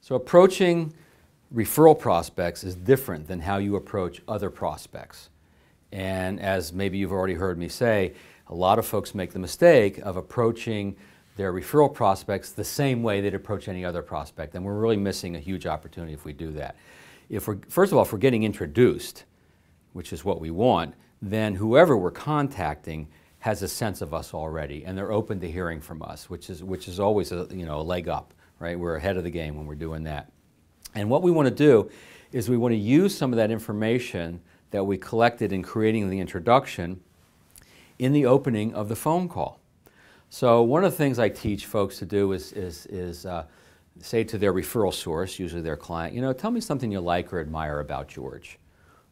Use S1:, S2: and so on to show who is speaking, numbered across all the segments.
S1: So approaching referral prospects is different than how you approach other prospects. And as maybe you've already heard me say, a lot of folks make the mistake of approaching their referral prospects the same way they'd approach any other prospect, and we're really missing a huge opportunity if we do that. First of all, if we're getting introduced, which is what we want, then whoever we're contacting has a sense of us already, and they're open to hearing from us, which is always a leg up, right? We're ahead of the game when we're doing that. And what we want to do is we want to use some of that information that we collected in creating the introduction in the opening of the phone call. So one of the things I teach folks to do is say to their referral source, usually their client, tell me something you like or admire about George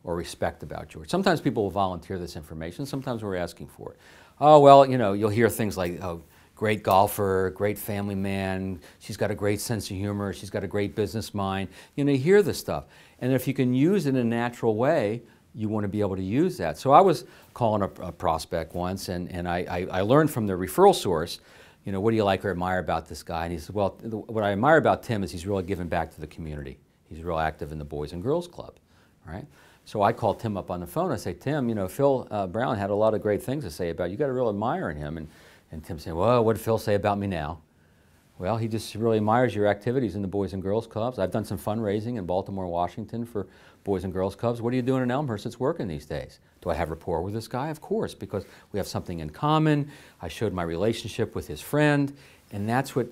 S1: or respect about George. Sometimes people will volunteer this information, sometimes we're asking for it. Oh, well, you'll hear things like, oh, great golfer, great family man, she's got a great sense of humor, she's got a great business mind. You hear this stuff. And if you can use it in a natural way, you want to be able to use that. So I was calling a prospect once, and I learned from the referral source, what do you like or admire about this guy? And he said, well, what I admire about Tim is he's really giving back to the community. He's real active in the Boys and Girls Club, right? So I called Tim up on the phone. I say, Tim, Phil Brown had a lot of great things to say about you. You got a real admire in him. And Tim said, well, what did Phil say about me now? Well, he just really admires your activities in the Boys and Girls Clubs. I've done some fundraising in Baltimore, Washington for Boys and Girls Clubs. What are you doing in Elmhurst that's working these days? Do I have rapport with this guy? Of course, because we have something in common. I showed my relationship with his friend, and that's what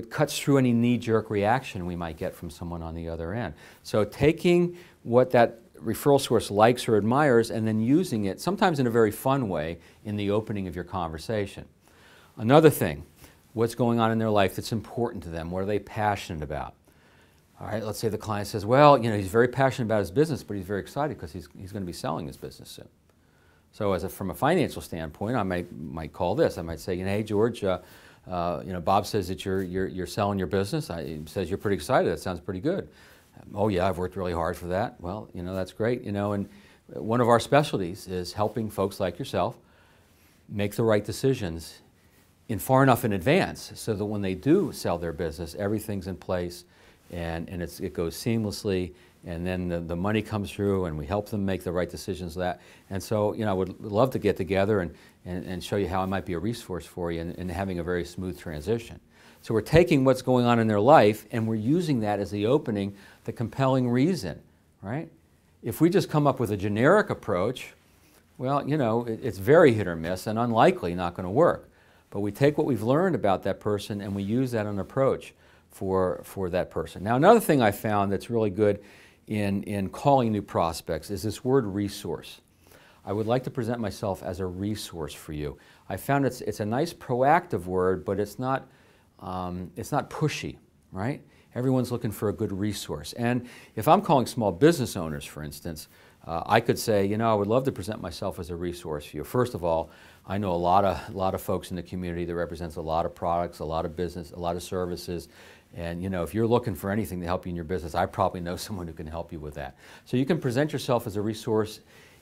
S1: cuts through any knee-jerk reaction we might get from someone on the other end. So taking what that referral source likes or admires and then using it, sometimes in a very fun way, in the opening of your conversation. Another thing, what's going on in their life that's important to them? What are they passionate about? All right, let's say the client says, well, he's very passionate about his business, but he's very excited because he's going to be selling his business soon. So from a financial standpoint, I might call this. I might say, hey, George, Bob says that you're selling your business. He says you're pretty excited. That sounds pretty good. Oh, yeah, I've worked really hard for that. Well, that's great. And one of our specialties is helping folks like yourself make the right decisions far enough in advance so that when they do sell their business, everything's in place and it goes seamlessly, and then the money comes through and we help them make the right decisions of that. And so, I would love to get together and show you how I might be a resource for you in having a very smooth transition. So we're taking what's going on in their life and we're using that as the opening, the compelling reason, right? If we just come up with a generic approach, well, it's very hit or miss and unlikely not going to work. But we take what we've learned about that person and we use that as an approach for that person. Now, another thing I found that's really good in calling new prospects is this word resource. I would like to present myself as a resource for you. I found it's a nice proactive word, but it's not pushy, right? Everyone's looking for a good resource. And if I'm calling small business owners, for instance, I could say, I would love to present myself as a resource for you. First of all, I know a lot of folks in the community that represents a lot of products, a lot of business, a lot of services. And if you're looking for anything to help you in your business, I probably know someone who can help you with that. So you can present yourself as a resource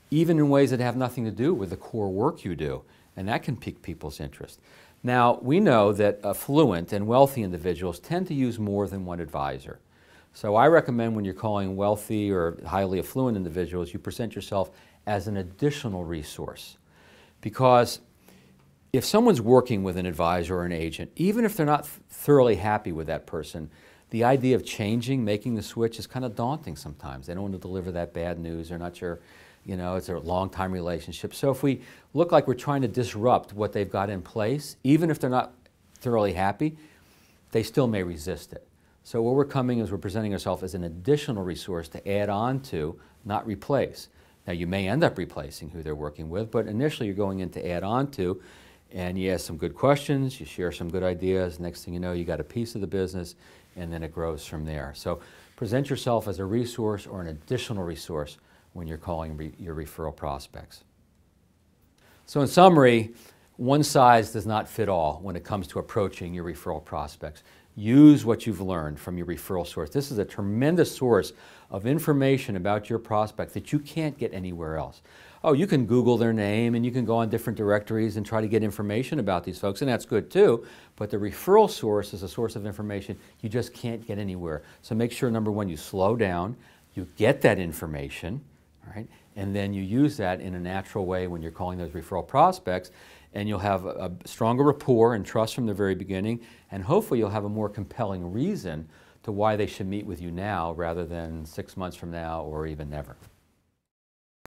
S1: even in ways that have nothing to do with the core work you do. And that can pique people's interest. Now, we know that affluent and wealthy individuals tend to use more than one advisor. So I recommend when you're calling wealthy or highly affluent individuals, you present yourself as an additional resource. Because if someone's working with an advisor or an agent, even if they're not thoroughly happy with that person, the idea of changing, making the switch is kind of daunting sometimes. They don't want to deliver that bad news. They're not sure, it's a long-time relationship. So if we look like we're trying to disrupt what they've got in place, even if they're not thoroughly happy, they still may resist it. So what we're coming is we're presenting ourselves as an additional resource to add on to, not replace. Now you may end up replacing who they're working with, but initially you're going in to add on to, and you ask some good questions, you share some good ideas, next thing you know you got a piece of the business, and then it grows from there. So present yourself as a resource or an additional resource when you're calling your referral prospects. So in summary, one size does not fit all when it comes to approaching your referral prospects. Use what you've learned from your referral source. This is a tremendous source of information about your prospect that you can't get anywhere else. Oh, you can Google their name and you can go on different directories and try to get information about these folks, and that's good too, but the referral source is a source of information you just can't get anywhere. So make sure, number one, you slow down, you get that information, all right, and then you use that in a natural way when you're calling those referral prospects, and you'll have a stronger rapport and trust from the very beginning, and hopefully you'll have a more compelling reason to why they should meet with you now rather than 6 months from now or even never.